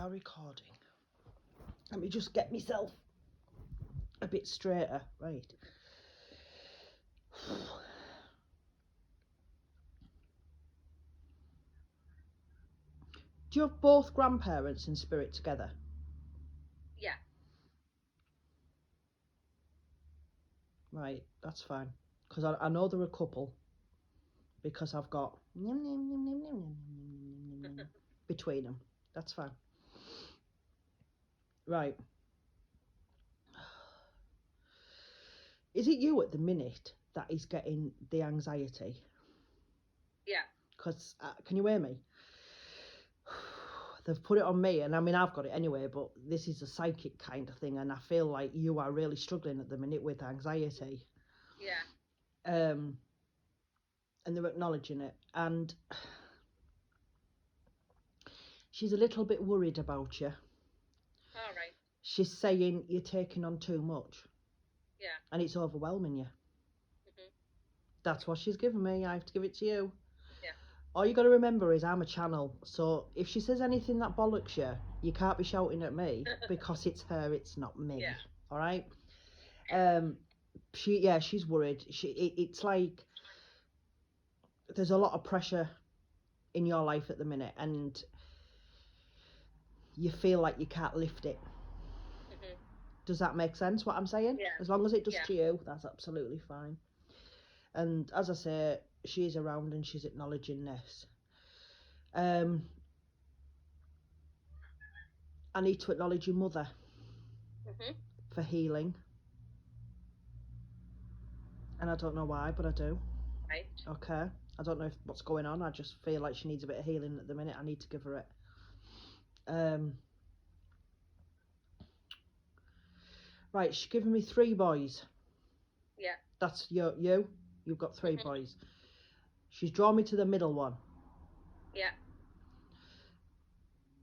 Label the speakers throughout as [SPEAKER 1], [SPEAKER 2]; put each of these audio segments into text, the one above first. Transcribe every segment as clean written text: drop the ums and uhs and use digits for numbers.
[SPEAKER 1] are recording. Let me just get myself a bit straighter. Right. Do you have both grandparents in spirit together?
[SPEAKER 2] Yeah.
[SPEAKER 1] Right, that's fine. Because I know they're a couple. Because I've got between them. That's fine. Right. Is it you at the minute that is getting the anxiety?
[SPEAKER 2] Yeah.
[SPEAKER 1] Because, can you hear me? They've put it on me, and I mean, I've got it anyway, but this is a psychic kind of thing, and I feel like you are really struggling at the minute with anxiety.
[SPEAKER 2] Yeah.
[SPEAKER 1] And they're acknowledging it, and she's a little bit worried about you.
[SPEAKER 2] All right.
[SPEAKER 1] She's saying you're taking on too much.
[SPEAKER 2] Yeah.
[SPEAKER 1] And it's overwhelming you.
[SPEAKER 2] Mhm.
[SPEAKER 1] That's what she's given me. I have to give it to you.
[SPEAKER 2] Yeah.
[SPEAKER 1] All you got to remember is I'm a channel, so if she says anything that bollocks you, you can't be shouting at me because it's her, it's not me.
[SPEAKER 2] Yeah.
[SPEAKER 1] All right. She's worried. It's like there's a lot of pressure in your life at the minute, and you feel like you can't lift it.
[SPEAKER 2] Mhm.
[SPEAKER 1] Does that make sense? What I'm saying?
[SPEAKER 2] Yeah.
[SPEAKER 1] As long as it does
[SPEAKER 2] Yeah.
[SPEAKER 1] to you, that's absolutely fine. And as I say, she's around and she's acknowledging this. I need to acknowledge your mother
[SPEAKER 2] Mhm.
[SPEAKER 1] for healing. And I don't know why, but I do.
[SPEAKER 2] Right.
[SPEAKER 1] Okay. I don't know what's going on. I just feel like she needs a bit of healing at the minute. I need to give her it. Right, she's given me 3 boys.
[SPEAKER 2] Yeah.
[SPEAKER 1] That's you. You've got 3
[SPEAKER 2] Mhm.
[SPEAKER 1] boys. She's drawn me to the middle one.
[SPEAKER 2] Yeah.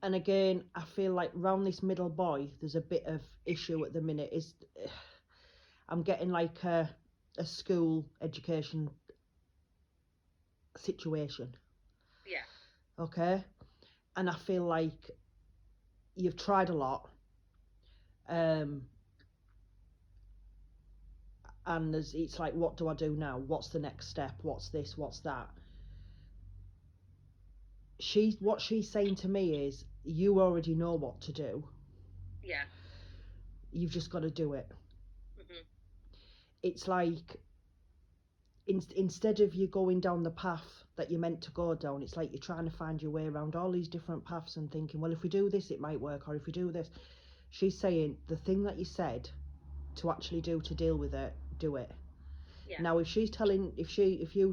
[SPEAKER 1] And again, I feel like round this middle boy, there's a bit of issue at the minute. I'm getting like a school education situation.
[SPEAKER 2] Yeah.
[SPEAKER 1] Okay. And I feel like you've tried a lot. And it's like, what do I do now? What's the next step? What's this? What's that? What she's saying to me is, you already know what to do.
[SPEAKER 2] Yeah.
[SPEAKER 1] You've just got to do it.
[SPEAKER 2] Mhm.
[SPEAKER 1] It's like instead of you going down the path that you're meant to go down, it's like you're trying to find your way around all these different paths and thinking, well, if we do this, it might work, or if we do this. She's saying the thing that you said to actually do to deal with it, do it.
[SPEAKER 2] Yeah.
[SPEAKER 1] Now, if you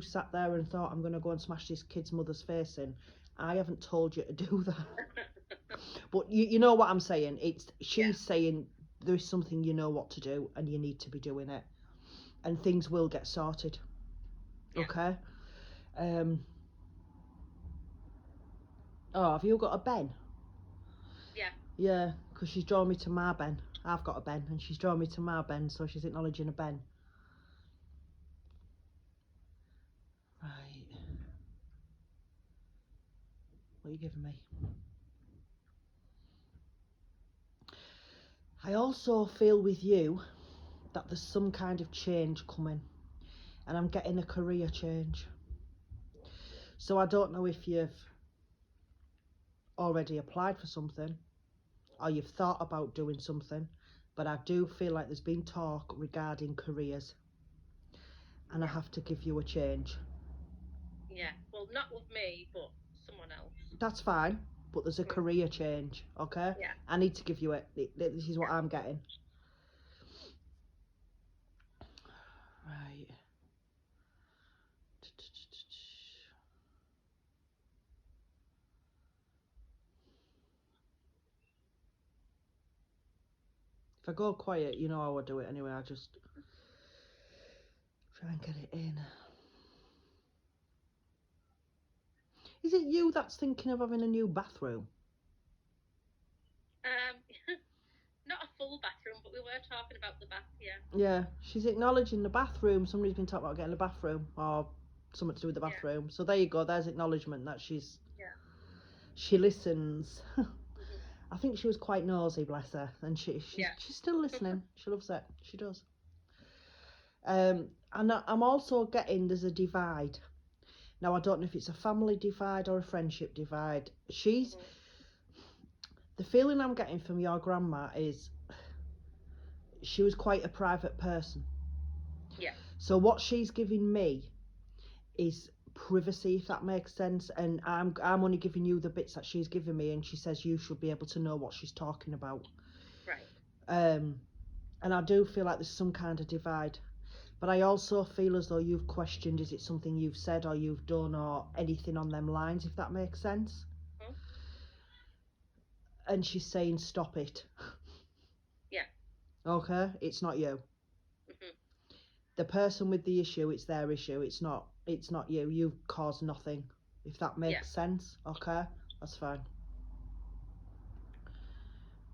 [SPEAKER 1] sat there and thought, I'm going to go and smash this kid's mother's face in, I haven't told you to do that. But you know what I'm saying. She's saying there's something you know what to do and you need to be doing it, and things will get sorted.
[SPEAKER 2] Yeah.
[SPEAKER 1] Okay. Oh, have you got a Ben?
[SPEAKER 2] Yeah.
[SPEAKER 1] Yeah, because she's drawn me to my Ben. I've got a Ben, and she's drawn me to my Ben, so she's acknowledging a Ben. Right. What are you giving me? I also feel with you that there's some kind of change coming, and I'm getting a career change. So I don't know if you've already applied for something or you've thought about doing something, but I do feel like there's been talk regarding careers, and I
[SPEAKER 2] Yeah.
[SPEAKER 1] have to give you a change.
[SPEAKER 2] Yeah. Well, not with me, but someone else.
[SPEAKER 1] That's fine, but there's a career change, okay?
[SPEAKER 2] Yeah.
[SPEAKER 1] I need to give you it. This is what
[SPEAKER 2] Yeah.
[SPEAKER 1] I'm getting. Right. If I go quiet, you know how I do it anyway. I just try and get it in. Is it you that's thinking of having a new bathroom?
[SPEAKER 2] Not a full bathroom, but we were talking about the bath. Yeah.
[SPEAKER 1] Yeah, she's acknowledging the bathroom. Somebody's been talking about getting a bathroom or something to do with the
[SPEAKER 2] Yeah.
[SPEAKER 1] bathroom. So there you go. There's acknowledgement that
[SPEAKER 2] Yeah.
[SPEAKER 1] she listens.
[SPEAKER 2] Mhm.
[SPEAKER 1] I think she was quite nosy, bless her, and
[SPEAKER 2] Yeah.
[SPEAKER 1] she's still listening. She loves it. She does. And I'm also getting there's a divide. Now I don't know if it's a family divide or a friendship divide.
[SPEAKER 2] Mhm.
[SPEAKER 1] The feeling I'm getting from your grandma is she was quite a private person.
[SPEAKER 2] Yeah.
[SPEAKER 1] So what she's giving me is privacy, if that makes sense. And I'm only giving you the bits that she's giving me, and she says you should be able to know what she's talking about.
[SPEAKER 2] Right.
[SPEAKER 1] And I do feel like there's some kind of divide. But I also feel as though you've questioned, is it something you've said or you've done or anything on them lines, if that makes sense.
[SPEAKER 2] Mhm.
[SPEAKER 1] And she's saying, stop it.
[SPEAKER 2] Yeah.
[SPEAKER 1] Okay? It's not you.
[SPEAKER 2] Mhm.
[SPEAKER 1] The person with the issue, it's their issue. It's not you. You've caused nothing. If that
[SPEAKER 2] Yeah.
[SPEAKER 1] makes sense. Okay? That's fine.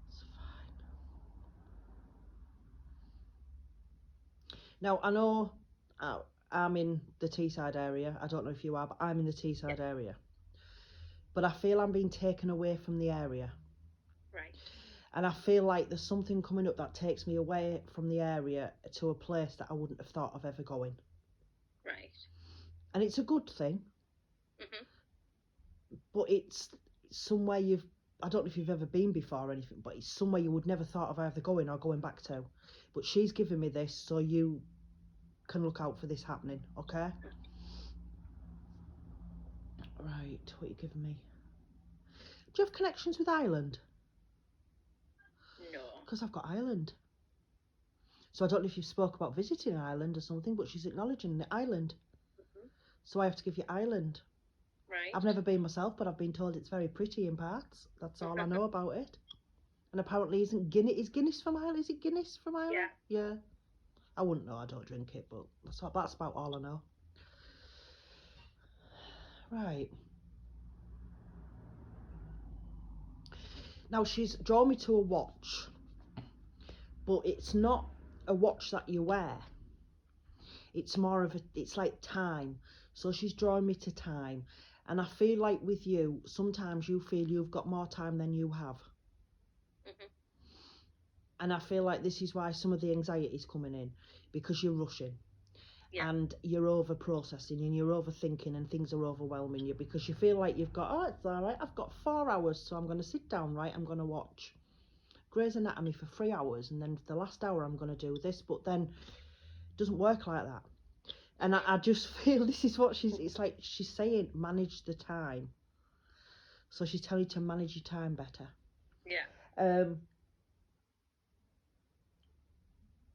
[SPEAKER 1] It's fine. Now, I know I'm in the Teesside area. I don't know if you are, but I'm in the
[SPEAKER 2] Yeah.
[SPEAKER 1] Teesside area. But I feel I'm being taken away from the area.
[SPEAKER 2] Right.
[SPEAKER 1] And I feel like there's something coming up that takes me away from the area to a place that I wouldn't have thought of ever going.
[SPEAKER 2] Right.
[SPEAKER 1] And it's a good thing,
[SPEAKER 2] Mhm.
[SPEAKER 1] but it's somewhere I don't know if you've ever been before or anything, but it's somewhere you would never thought of either going or going back to. But she's given me this so you can look out for this happening, okay? Right, what are you giving me? Do you have connections with Ireland?
[SPEAKER 2] No.
[SPEAKER 1] Because I've got Ireland. So I don't know if you spoke about visiting Ireland or something, but she's acknowledging the Ireland.
[SPEAKER 2] Mhm.
[SPEAKER 1] So I have to give you Ireland.
[SPEAKER 2] Right.
[SPEAKER 1] I've never been myself, but I've been told it's very pretty in parts. That's all I know about it. And apparently, isn't Guinness? Is Guinness from Ireland? Is it Guinness from Ireland?
[SPEAKER 2] Yeah.
[SPEAKER 1] Yeah. I wouldn't know. I don't drink it, but that's about all I know. Right. Now she's drawn me to a watch, but it's not a watch that you wear. It's more of it's like time. So she's drawn me to time. And I feel like with you, sometimes you feel you've got more time than you have.
[SPEAKER 2] Mhm.
[SPEAKER 1] And I feel like this is why some of the anxiety is coming in, because you're rushing
[SPEAKER 2] Yeah.
[SPEAKER 1] and you're over processing and you're overthinking and things are overwhelming you because you feel like you've got, oh, it's all right, I've got 4 hours, so I'm going to sit down, right? I'm going to watch Grey's Anatomy for 3 hours, and then the last hour I'm going to do this, but then it doesn't work like that. And I just feel this is what it's like she's saying, manage the time. So she's telling you to manage your time better.
[SPEAKER 2] Yeah.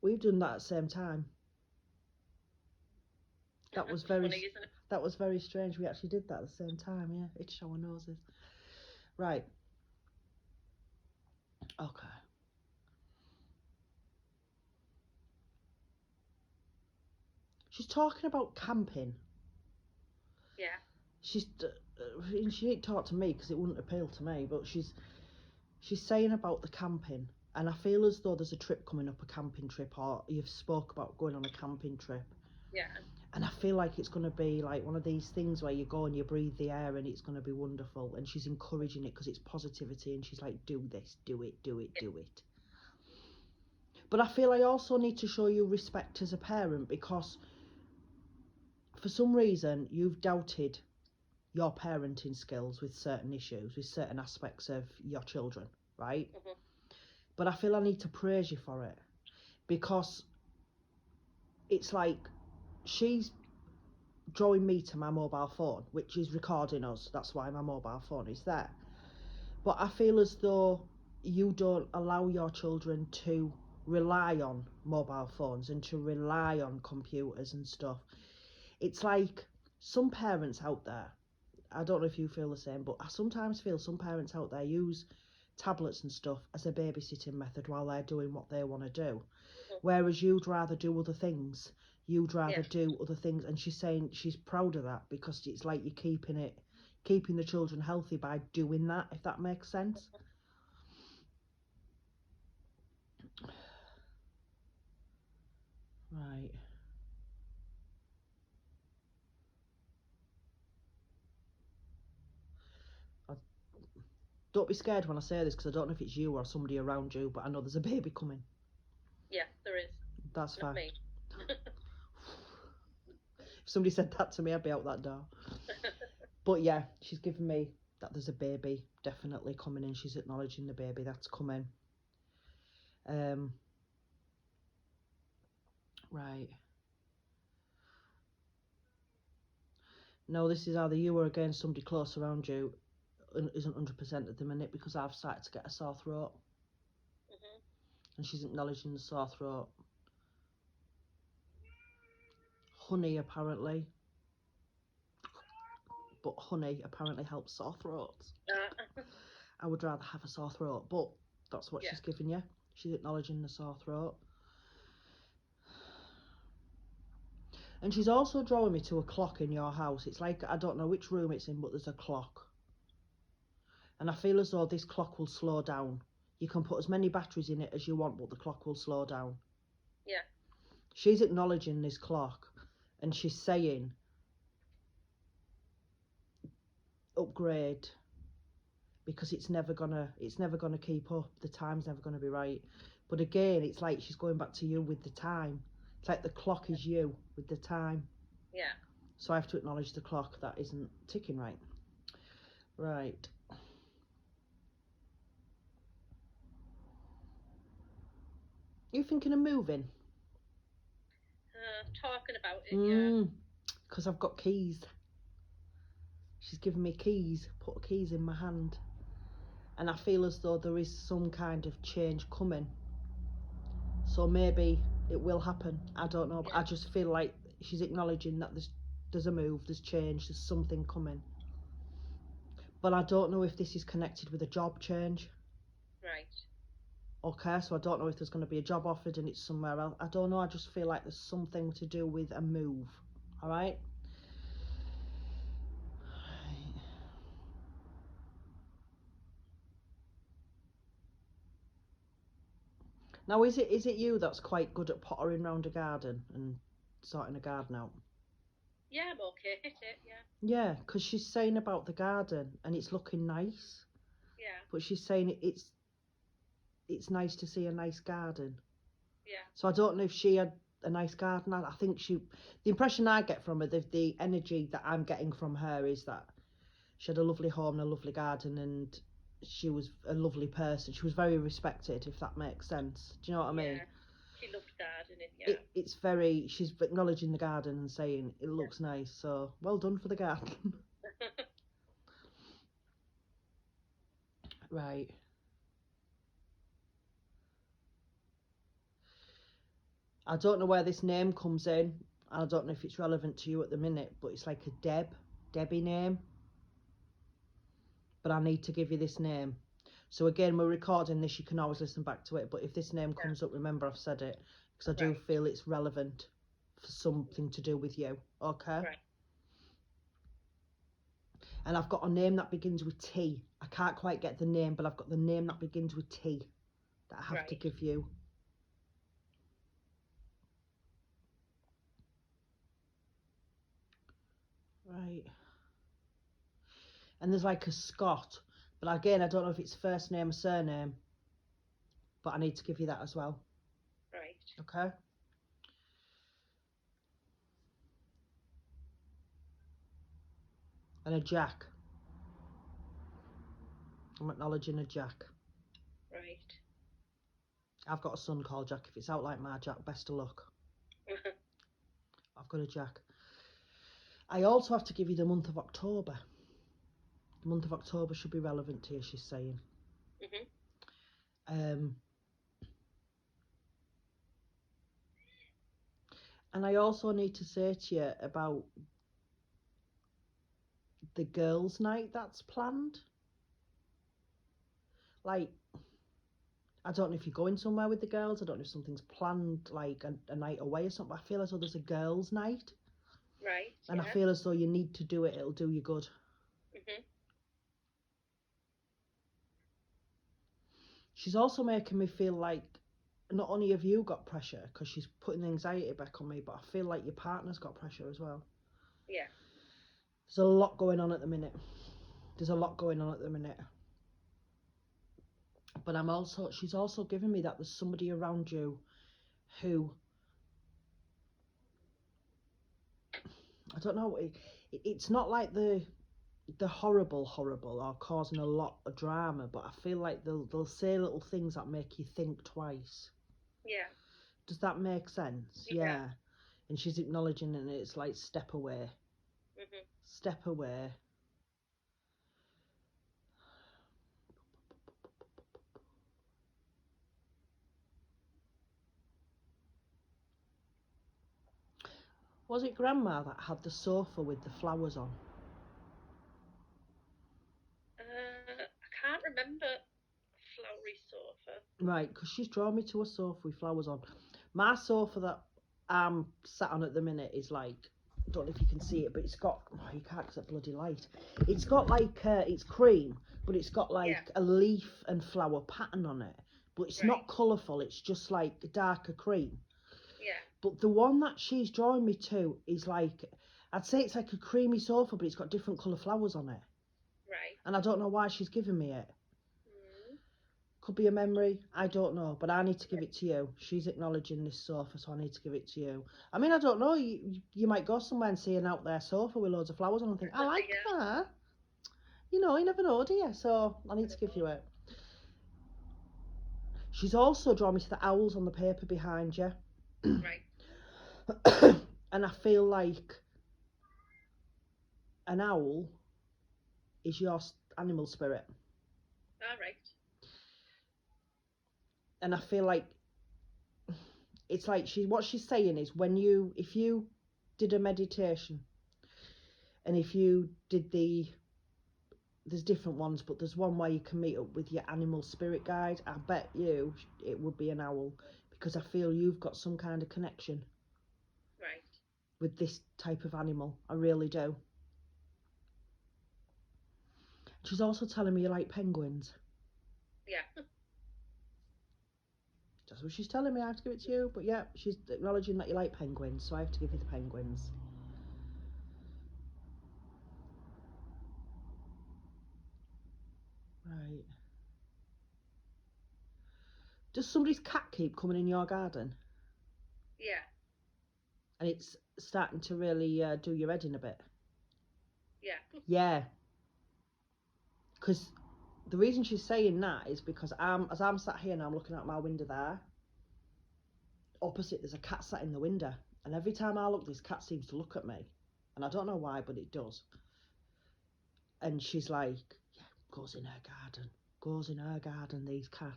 [SPEAKER 1] We've done that at the same time. That was very
[SPEAKER 2] Funny, isn't it?
[SPEAKER 1] that was very strange. We actually did that at the same time, yeah. Itch our noses. Right. Okay. She's talking about camping.
[SPEAKER 2] Yeah.
[SPEAKER 1] She didn't talk to me because it wouldn't appeal to me, but she's saying about the camping, and I feel as though there's a trip coming up, a camping trip, or you've spoke about going on a camping trip.
[SPEAKER 2] Yeah.
[SPEAKER 1] And I feel like it's going to be like one of these things where you go and you breathe the air and it's going to be wonderful. And she's encouraging it because it's positivity, and she's like, do this, do it, do it, do it. But I feel I also need to show you respect as a parent, because for some reason you've doubted your parenting skills with certain issues, with certain aspects of your children, right?
[SPEAKER 2] Mhm.
[SPEAKER 1] But I feel I need to praise you for it, because it's like she's drawing me to my mobile phone, which is recording us. That's why my mobile phone is there. But I feel as though you don't allow your children to rely on mobile phones and to rely on computers and stuff. It's like some parents out there, I don't know if you feel the same, but I sometimes feel some parents out there use tablets and stuff as a babysitting method while they're doing what they want to do.
[SPEAKER 2] Mhm.
[SPEAKER 1] Whereas you'd rather do other things. You'd rather
[SPEAKER 2] Yeah.
[SPEAKER 1] do other things. And she's saying she's proud of that, because it's like you're keeping the children healthy by doing that, if that makes sense. Right. I, Don't be scared when I say this, because I don't know if it's you or somebody around you, but I know there's a baby coming.
[SPEAKER 2] Yes, there is.
[SPEAKER 1] That's
[SPEAKER 2] Not
[SPEAKER 1] fine.
[SPEAKER 2] me.
[SPEAKER 1] If somebody said that to me, I'd be out that door. But yeah, she's given me that there's a baby definitely coming in. She's acknowledging the baby that's coming. Right. No, this is either you or again somebody close around you isn't 100% at the minute, because I've started to get a sore throat. And she's acknowledging the sore throat. Honey, apparently. But honey apparently helps sore throats. I would rather have a sore throat, but that's what she's giving you. She's acknowledging the sore throat. And she's also drawing me to a clock in your house. It's like, I don't know which room it's in, but there's a clock. And I feel as though this clock will slow down. You can put as many batteries in it as you want, but the clock will slow down.
[SPEAKER 2] Yeah.
[SPEAKER 1] She's acknowledging this clock, and she's saying, upgrade, because it's never gonna keep up. The time's never gonna be right. But again, it's like she's going back to you with the time. It's like the clock is you with the time.
[SPEAKER 2] Yeah.
[SPEAKER 1] So I have to acknowledge the clock that isn't ticking right. Right. You thinking of moving?
[SPEAKER 2] Talking about it, yeah.
[SPEAKER 1] Because I've got keys. She's given me keys. Put keys in my hand. And I feel as though there is some kind of change coming. So maybe it will happen. I don't know. But I just feel like she's acknowledging that there's a move, there's change, there's something coming. But I don't know if this is connected with a job change.
[SPEAKER 2] Right.
[SPEAKER 1] Okay, so I don't know if there's going to be a job offered and it's somewhere else. I don't know. I just feel like there's something to do with a move. All right. Now, is it you that's quite good at pottering round a garden and sorting a garden out?
[SPEAKER 2] Yeah, I'm okay at it, yeah.
[SPEAKER 1] Yeah, because she's saying about the garden and it's looking nice.
[SPEAKER 2] Yeah.
[SPEAKER 1] But she's saying it's nice to see a nice garden.
[SPEAKER 2] Yeah.
[SPEAKER 1] So I don't know if she had a nice garden. I think the impression I get from her, the energy that I'm getting from her is that she had a lovely home and a lovely garden, and she was a lovely person. She was very respected, if that makes sense. Do you know what I mean?
[SPEAKER 2] Yeah. She loved gardening, yeah.
[SPEAKER 1] It's very, she's acknowledging the garden and saying it looks nice, so well done for the garden. Right. I don't know where this name comes in. I don't know if it's relevant to you at the minute, but it's like a Debbie name. But I need to give you this name. So again, we're recording this, you can always listen back to it, but if this name comes up, remember I've said it, because I do feel it's relevant for something to do with you, okay?
[SPEAKER 2] Right.
[SPEAKER 1] And I've got a name that begins with T. I can't quite get the name, but I've got the name that begins with T that I have to give you. Right. And there's like a Scott, but again, I don't know if it's first name or surname, but I need to give you that as well.
[SPEAKER 2] Right.
[SPEAKER 1] Okay? And a Jack. I'm acknowledging a Jack.
[SPEAKER 2] Right.
[SPEAKER 1] I've got a son called Jack. If it's out like my Jack, best of luck. I've got a Jack. I also have to give you the month of October. The month of October should be relevant to you, she's saying. And I also need to say to you about the girls' night that's planned. Like, I don't know if you're going somewhere with the girls. I don't know if something's planned, like a night away or something. I feel as though there's a girls' night.
[SPEAKER 2] Right.
[SPEAKER 1] And I feel as though you need to do it. It'll do you good. She's also making me feel like not only have you got pressure, because she's putting the anxiety back on me, but I feel like your partner's got pressure as well.
[SPEAKER 2] Yeah.
[SPEAKER 1] There's a lot going on at the minute. But she's also giving me that there's somebody around you who, I don't know, it's not like the horrible or causing a lot of drama, but I feel like they'll say little things that make you think twice.
[SPEAKER 2] Yeah.
[SPEAKER 1] Does that make sense? Yeah. And she's acknowledging it, and it's like, step away. Step away. Was it Grandma that had the sofa with the flowers on?
[SPEAKER 2] I can't remember a flowery sofa.
[SPEAKER 1] Right, because she's drawn me to a sofa with flowers on. My sofa that I'm sat on at the minute is like, I don't know if you can see it, but it's got, oh, you can't because it's bloody light. It's got like, it's cream, but it's got like a leaf and flower pattern on it. But it's not colourful, it's just like darker cream.
[SPEAKER 2] Yeah.
[SPEAKER 1] But the one that she's drawing me to is like, I'd say it's like a creamy sofa, but it's got different colour flowers on it.
[SPEAKER 2] Right.
[SPEAKER 1] And I don't know why she's giving me it. Could be a memory, I don't know, but I need to give it to you. She's acknowledging this sofa, so I need to give it to you. I mean, I don't know, you might go somewhere and see an out there sofa with loads of flowers on and think, I like that. You know, you never know, do you? So I need to give you it. She's also drawn me to the owls on the paper behind you.
[SPEAKER 2] Right.
[SPEAKER 1] And I feel like an owl is your animal spirit.
[SPEAKER 2] All right.
[SPEAKER 1] And I feel like it's like what she's saying is, if you did a meditation, and if you did there's different ones, but there's one where you can meet up with your animal spirit guide. I bet you it would be an owl, because I feel you've got some kind of connection with this type of animal. I really do. She's also telling me you like penguins.
[SPEAKER 2] Yeah.
[SPEAKER 1] That's what she's telling me. I have to give it to you. But yeah, she's acknowledging that you like penguins, so I have to give you the penguins. Right. Does somebody's cat keep coming in your garden?
[SPEAKER 2] Yeah.
[SPEAKER 1] And it's starting to really do your head in a bit?
[SPEAKER 2] Yeah.
[SPEAKER 1] Yeah. Because the reason she's saying that is because as I'm sat here now, I'm looking out my window there. Opposite, there's a cat sat in the window. And every time I look, this cat seems to look at me. And I don't know why, but it does. And she's like, yeah, goes in her garden, these cats.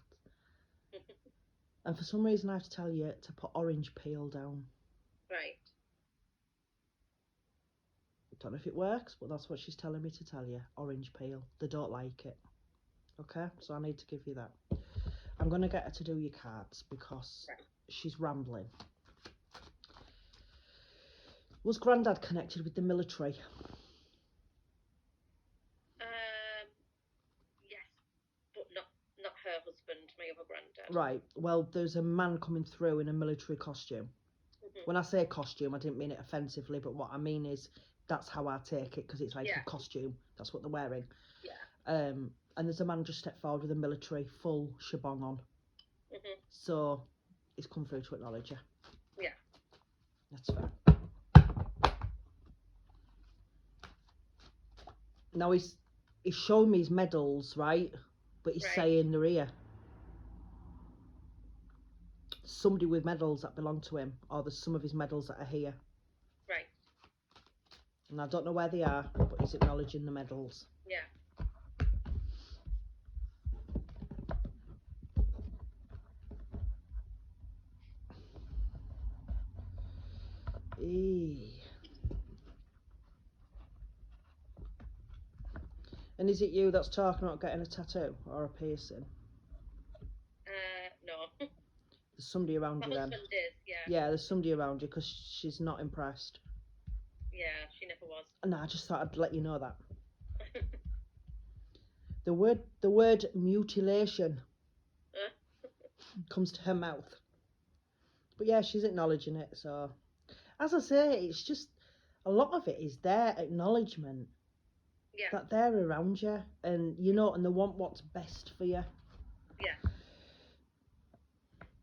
[SPEAKER 1] And for some reason I have to tell you to put orange peel down.
[SPEAKER 2] Right.
[SPEAKER 1] Don't know if it works, but that's what she's telling me to tell you. Orange peel. They don't like it. Okay, so I need to give you that. I'm going to get her to do your cards because she's rambling. Was Grandad connected with the military?
[SPEAKER 2] Yes, but not her husband, my other granddad.
[SPEAKER 1] Right, well, there's a man coming through in a military costume. When I say costume, I didn't mean it offensively, but what I mean is that's how I take it, because it's like a costume. That's what they're wearing.
[SPEAKER 2] Yeah.
[SPEAKER 1] And there's a man just stepped forward with a military full shebang on. So he's come through to acknowledge you.
[SPEAKER 2] Yeah.
[SPEAKER 1] That's fair. Now he's showing me his medals, right? But he's saying they're here. Somebody with medals that belong to him, or there's some of his medals that are here.
[SPEAKER 2] Right.
[SPEAKER 1] And I don't know where they are, but he's acknowledging the medals.
[SPEAKER 2] Yeah.
[SPEAKER 1] And is it you that's talking about getting a tattoo or a piercing?
[SPEAKER 2] No.
[SPEAKER 1] There's somebody around you then.
[SPEAKER 2] My husband is, yeah.
[SPEAKER 1] Yeah, there's somebody around you, because she's not impressed.
[SPEAKER 2] Yeah, she never was.
[SPEAKER 1] No, I just thought I'd let you know that. The word mutilation comes to her mouth. But yeah, she's acknowledging it. So, as I say, it's just a lot of it is their acknowledgement that they're around you, and you know, and they want what's best for you.
[SPEAKER 2] Yeah.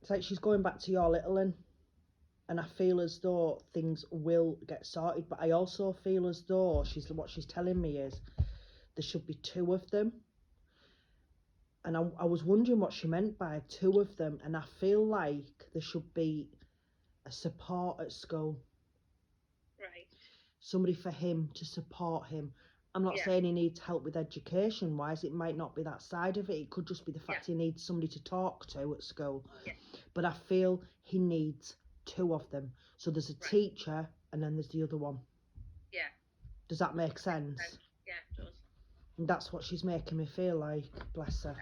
[SPEAKER 1] It's like she's going back to your little one, and I feel as though things will get sorted, but I also feel as though what she's telling me is there should be two of them. And I was wondering what she meant by two of them, and I feel like there should be a support at school.
[SPEAKER 2] Right.
[SPEAKER 1] Somebody for him to support him. I'm not
[SPEAKER 2] Yeah.
[SPEAKER 1] saying he needs help with education wise, it might not be that side of it. It could just be the fact he needs somebody to talk to at school.
[SPEAKER 2] Yeah.
[SPEAKER 1] But I feel he needs two of them. So there's a teacher and then there's the other one.
[SPEAKER 2] Yeah.
[SPEAKER 1] Does that make sense?
[SPEAKER 2] Yeah, it does.
[SPEAKER 1] And that's what she's making me feel like, bless her.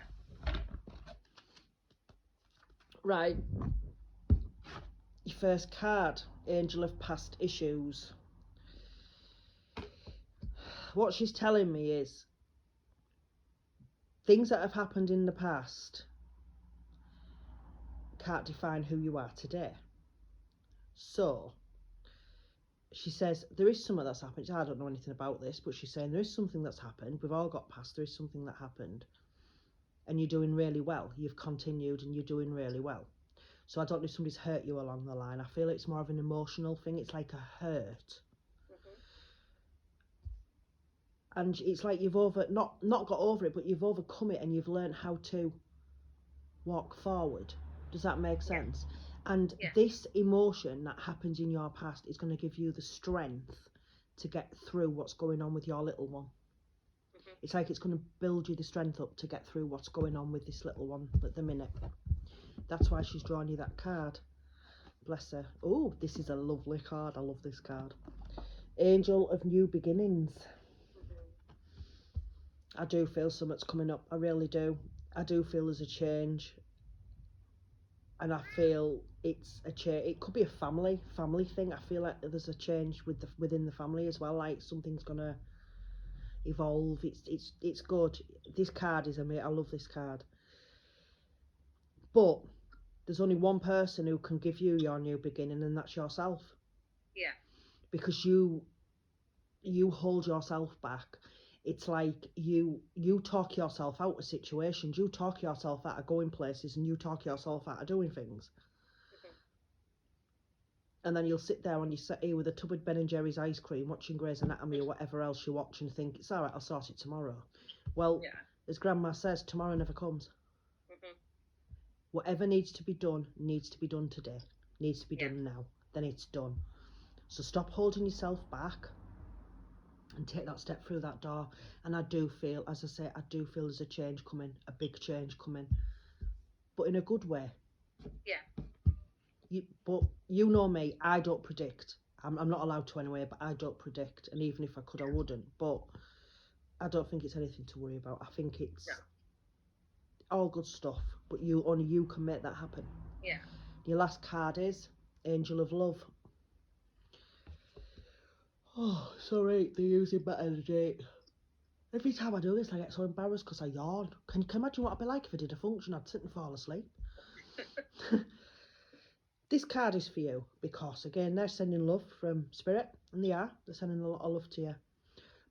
[SPEAKER 1] Right. Your first card, Angel of Past Issues. What she's telling me is things that have happened in the past can't define who you are today. So she says there is something that's happened. I don't know anything about this, but she's saying there is something that's happened. We've all got past. There is something that happened, and you're doing really well. You've continued and you're doing really well. So I don't know if somebody's hurt you along the line. I feel it's more of an emotional thing. It's like a hurt. And it's like you've not got over it, but you've overcome it and you've learned how to walk forward. Does that make sense? And this emotion that happens in your past is going to give you the strength to get through what's going on with your little one. It's like it's going to build you the strength up to get through what's going on with this little one at the minute. That's why she's drawn you that card. Bless her. Oh, this is a lovely card. I love this card. Angel of New Beginnings. I do feel something's coming up. I really do. I do feel there's a change. And I feel it's a change. It could be a family thing. I feel like there's a change within the family as well. Like something's gonna evolve. It's good. This card is amazing. I love this card. But there's only one person who can give you your new beginning, and that's yourself.
[SPEAKER 2] Yeah.
[SPEAKER 1] Because you hold yourself back. It's like you talk yourself out of situations, you talk yourself out of going places, and you talk yourself out of doing things. And then you'll sit there on your settee with a tub of Ben and Jerry's ice cream, watching Grey's Anatomy or whatever else you watch, and think, it's all right, I'll sort it tomorrow. Well, as Grandma says, tomorrow never comes. Whatever needs to be done today. Needs to be done now. Then it's done. So stop holding yourself back and take that step through that door. And I do feel, as I say, there's a change coming, a big change coming, but in a good way.
[SPEAKER 2] Yeah.
[SPEAKER 1] But you know me, I don't predict. I'm not allowed to anyway, but I don't predict. And even if I could, I wouldn't. But I don't think it's anything to worry about. I think it's all good stuff, but only you can make that happen.
[SPEAKER 2] Yeah.
[SPEAKER 1] Your last card is Angel of Love. Oh, sorry, they're using my energy. Every time I do this, I get so embarrassed because I yawn. Can you imagine what I'd be like if I did a function? I'd sit and fall asleep. This card is for you because, again, they're sending love from Spirit, and they are. They're sending a lot of love to you.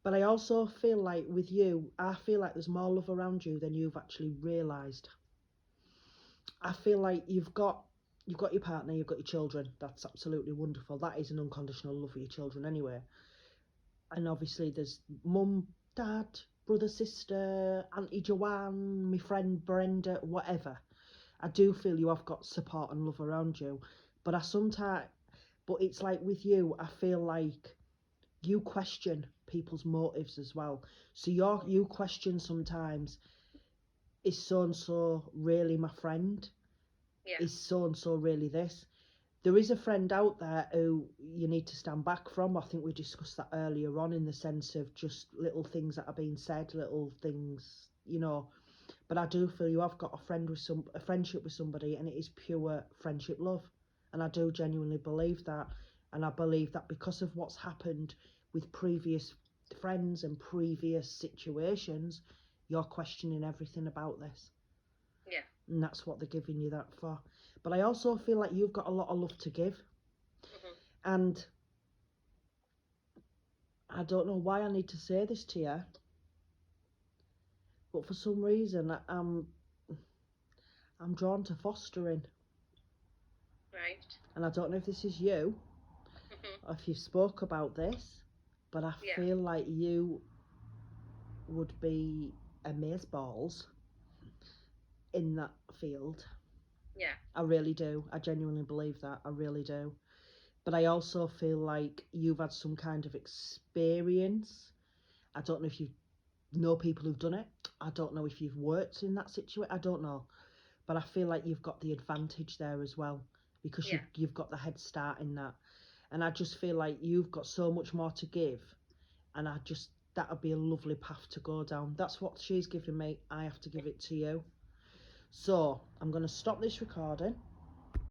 [SPEAKER 1] But I also feel like with you, I feel like there's more love around you than you've actually realised. I feel like you've got your partner, you've got your children. That's absolutely wonderful. That is an unconditional love for your children anyway. And obviously there's mum, dad, brother, sister, Auntie Joanne, my friend Brenda, whatever. I do feel you have got support and love around you. But it's like with you, I feel like you question people's motives as well. So you question sometimes, is so-and-so really my friend?
[SPEAKER 2] Yeah.
[SPEAKER 1] Is so-and-so really this? There is a friend out there who you need to stand back from. I think we discussed that earlier on, in the sense of just little things that are being said, little things, But I do feel you have got a friendship with somebody, and it is pure friendship love. And I do genuinely believe that. And I believe that because of what's happened with previous friends and previous situations, you're questioning everything about this.
[SPEAKER 2] Yeah.
[SPEAKER 1] And that's what they're giving you that for. But I also feel like you've got a lot of love to give. And I don't know why I need to say this to you, but for some reason I'm drawn to fostering.
[SPEAKER 2] Right.
[SPEAKER 1] And I don't know if this is you
[SPEAKER 2] Mhm.
[SPEAKER 1] or if you spoke about this, but I
[SPEAKER 2] Yeah.
[SPEAKER 1] feel like you would be amazeballs in that field.
[SPEAKER 2] Yeah.
[SPEAKER 1] I really do. I genuinely believe that. I really do. But I also feel like you've had some kind of experience. I don't know if you know people who've done it. I don't know if you've worked in that situation. I don't know. But I feel like you've got the advantage there as well because
[SPEAKER 2] Yeah.
[SPEAKER 1] you've got the head start in that. And I just feel like you've got so much more to give. And that would be a lovely path to go down. That's what she's giving me. I have to give it to you. So I'm going to stop this recording.